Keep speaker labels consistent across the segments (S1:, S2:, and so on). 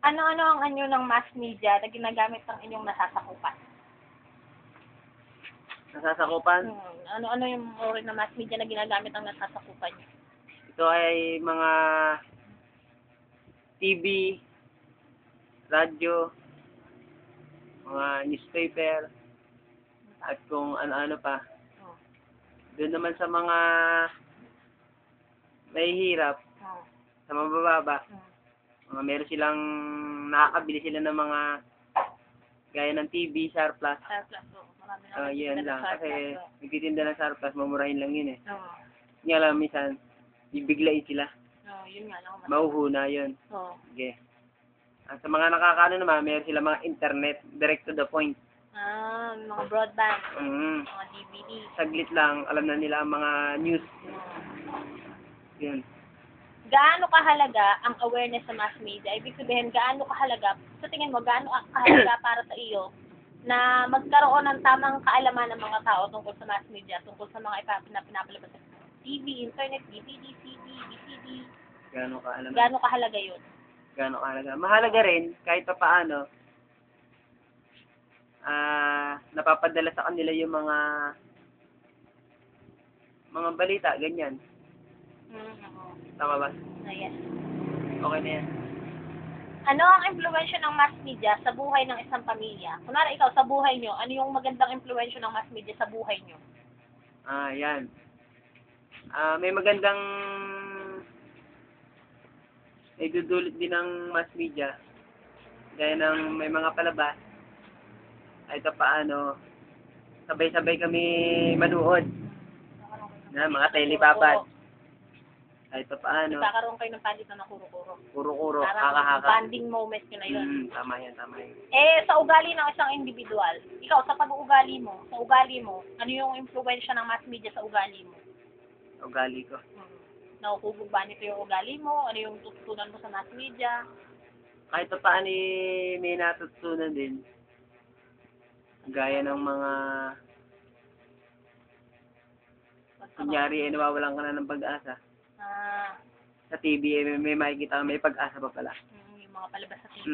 S1: Ano-ano ang anyo ng mass media na ginagamit ng inyong nasasakupan?
S2: Nasasakupan.
S1: Ano-ano yung uri ng mass media na ginagamit ng nasasakupan niyo?
S2: Ito ay mga TV, radyo, mga newspaper, at kung ano-ano pa.
S1: Oh.
S2: Doon naman sa mga mahihirap,
S1: Oh.
S2: sa mabababa,
S1: Hmm.
S2: mga meron silang nakakabili sila ng mga gaya ng TV, surplus.
S1: Surplus, oh. Marami na
S2: Yan lang.
S1: surplus,
S2: Kasi
S1: oh.
S2: nagtitinda ng surplus, mamurahin lang yun eh.
S1: Oo.
S2: Nga lang, minsan, bibiglain sila.
S1: Oo, yun nga lang.
S2: Mahuhuna yun.
S1: Oo.
S2: Sige. Sa mga nakakaano naman, meron sila mga internet, direct to the point.
S1: Mga broadband,
S2: Mm.
S1: mga DVD.
S2: Saglit lang, alam na nila ang mga news. Yun.
S1: Gaano kahalaga ang awareness sa mass media? Ibig sabihin, gaano kahalaga, sa tingin mo, gaano kahalaga para sa iyo na magkaroon ng tamang kaalaman ng mga tao tungkol sa mass media, tungkol sa mga pinapalabas sa TV, internet, DVD, CD, VCD?
S2: Gaano ka alam?
S1: Gaano kahalaga yun?
S2: Gaano kahalaga? Mahalaga rin, kahit pa paano, napapadala sa kanila yung mga balita, ganyan.
S1: Oo.
S2: Tama ba?
S1: Yes.
S2: Okay na yan.
S1: Ano ang impluwensya ng mass media sa buhay ng isang pamilya? Kunwari ikaw, sa buhay nyo, ano yung magandang impluwensya ng mass media sa buhay nyo?
S2: Yan. May magandang idudulot din ng mass media. Gaya ng may mga palabas. Kahit pa paano, sabay-sabay kami manood. Mga telebabad. Kahit pa paano.
S1: Nagkakaroon kayo ng palitan ng kuro-kuro.
S2: Kuro-kuro,
S1: Parang
S2: haka-haka.
S1: bonding moment nyo na yun.
S2: Tama yan, tama yan.
S1: Sa ugali ng isang individual, ikaw, sa pag-uugali mo, ano yung impluwensya ng mass media sa ugali mo?
S2: Ugali ko.
S1: Nakuhubog ba nito yung ugali mo? Ano yung tututunan mo sa mass media?
S2: Kahit pa paano may natutunan din. Gaya ng mga kunyari nawawalan ka na ng pag-asa. Sa TV may makikita ka, may pag-asa pa pala.
S1: Yung mga palabas sa TV.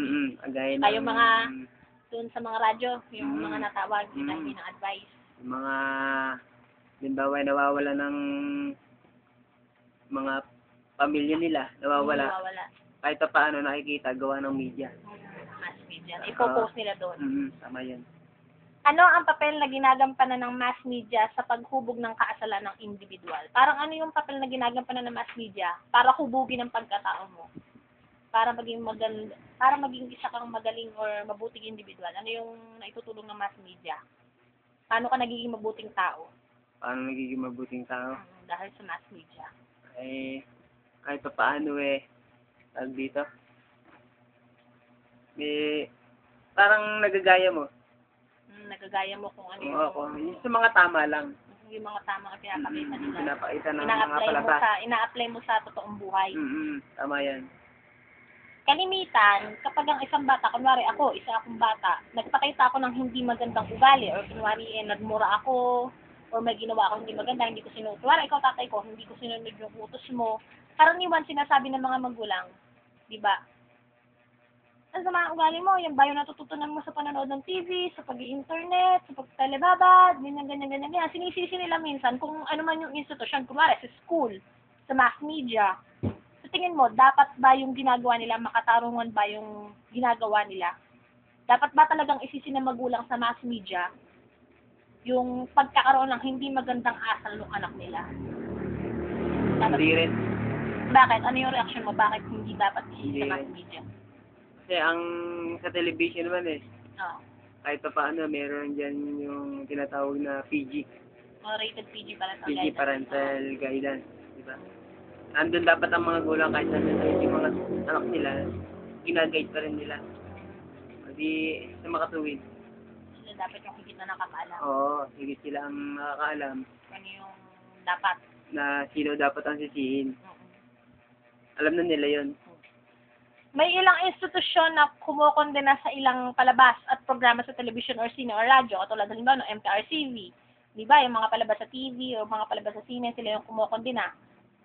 S2: Gaya ng
S1: Kayo mga doon sa mga radyo, yung mga natawag, hindi ng advice.
S2: Yung mga limbawa nawawala ng mga pamilya nila, nawawala. Kahit pa paano nakikita, gawa ng media.
S1: Mass media. Ipopost nila doon.
S2: Tama yan.
S1: Ano ang papel na ginagampanan ng mass media sa paghubog ng kaasalan ng individual? Parang ano yung papel na ginagampanan ng mass media para hubugin ang pagkatao mo? Para maging isa kang magaling or mabuting individual. Ano yung naitutulong ng mass media? Paano ka nagiging mabuting tao?
S2: Paano nagiging mabuting tao?
S1: Dahil sa mass media.
S2: Kahit pa paano tawag dito. Parang nagagaya mo.
S1: Nagagaya mo kung ano yung...
S2: Yung sa mga tama lang.
S1: Yung mga tamang pinapakita nila.
S2: Pinapakita ng mga palabas.
S1: Ina-apply mo sa totoong buhay.
S2: Tama yan.
S1: Kalimitan, kapag ang isang bata, kunwari ako, isa akong bata, nagpakita ako ng hindi magandang ugali, or kunwari nagmura ako, or may ginawa ako hindi maganda, hindi ko sinunod. Kunwari ikaw tatay ko, hindi ko sinunod yung utos mo. Karaniwan sinasabi ng mga magulang, di ba? Ang sama ng ugali mo, yan ba yung natututunan mo sa panonood ng TV, sa pag-i-internet, sa pag-telebabad, ganyan. Sinisisi nila minsan kung ano man yung institusyon, kunwari sa school, sa mass media. Sa tingin mo, dapat ba yung ginagawa nila, makatarungan ba yung ginagawa nila? Dapat ba talagang isisi ng magulang sa mass media yung pagkakaroon ng hindi magandang asal ng anak nila?
S2: Hindi rin.
S1: Bakit? Ano yung reaction mo? Bakit hindi dapat isisi sa mass media?
S2: Kasi ang sa television naman kahit pa paano meron dyan yung tinatawag na PG.
S1: Rated PG parental
S2: PG
S1: guidance.
S2: parental guidance. Diba? Andun dapat ang mga gulang kahit saan yung mga anak nila, ginaguide pa rin nila. Hindi sa makatuwid.
S1: Sila dapat yung higit na nakakaalam.
S2: Oo, higit sila ang nakakaalam.
S1: Ano yung dapat.
S2: Na sino dapat ang sisihin. Alam na nila yon.
S1: May ilang institusyon na kumokondena sa ilang palabas at programa sa television or sine or radyo, katulad halimbawa ng MTRCV. Di ba? Yung mga palabas sa TV o mga palabas sa sine, sila yung kumokondena.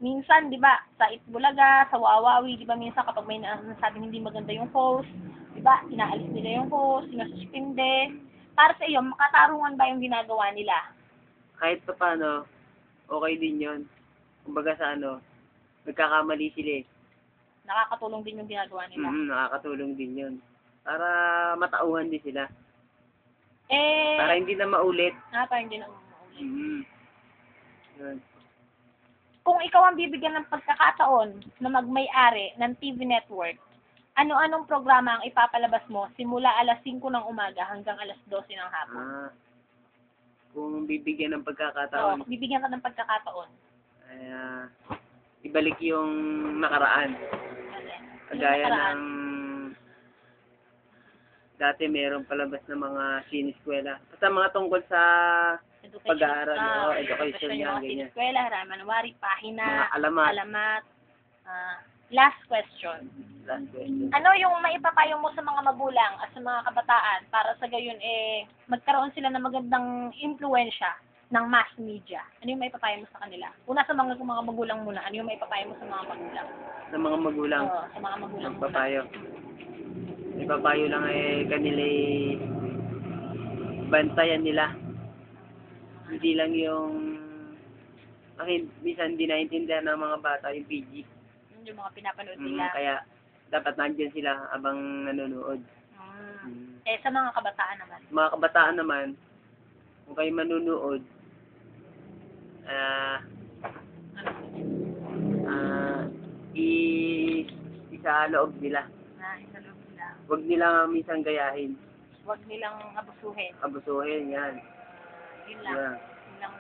S1: minsan, di ba, sa Itbulaga, sa Wawawi, di ba, minsan kapag may nasabing hindi maganda yung host, di ba, inaalis nila yung host, sinasuspinde. Para sa iyo, makatarungan ba yung ginagawa nila?
S2: Kahit pa paano, okay din yun. Kumbaga sa nagkakamali sila eh.
S1: Nakakatulong din yung ginagawa nila.
S2: Nakakatulong din yun. Para matauhan din sila.
S1: Eh,
S2: Para hindi na maulit.
S1: parang hindi na umuulit.
S2: Yun.
S1: Kung ikaw ang bibigyan ng pagkakataon na magmay-ari ng TV network, ano-anong programa ang ipapalabas mo simula alas 5 ng umaga hanggang alas 12 ng hapon?
S2: Kung bibigyan ng
S1: So,
S2: pagkakataon,
S1: bibigyan ka ng pagkakataon.
S2: ay, ibalik yung nakaraan. Kagaya ng dati merong palabas ng mga siniskwela. Basta mga tungkol sa pag-aaral, education
S1: yung
S2: yan,
S1: mga
S2: ganyan.
S1: eskwela, haramanwari, pahina,
S2: Mga alamat.
S1: alamat. Last question.
S2: Last question.
S1: Ano yung maipapayo mo sa mga magulang at sa mga kabataan para sa gayon magkaroon sila ng magandang impluensya ng mass media? Ano yung maipapayo mo sa kanila? Una sa mga magulang muna, ano yung maipapayo mo sa mga magulang?
S2: Sa mga magulang,
S1: Oo, sa mga magulang muna.
S2: papayo. Ipapayo lang kanila bantayan nila. Hindi lang yung minsan hindi naintindihan ng mga bata yung PG.
S1: Yung mga pinapanood nila.
S2: Kaya dapat nandiyan sila abang nanonood.
S1: Sa mga kabataan naman.
S2: Mga kabataan naman, kung kayo manunood, isa loob nila.
S1: Isa loob nila.
S2: Huwag nila minsan gayahin.
S1: Huwag nilang abusuhin.
S2: Abusuhin, yan.
S1: Yun lang.
S2: Yeah.
S1: Yun lang.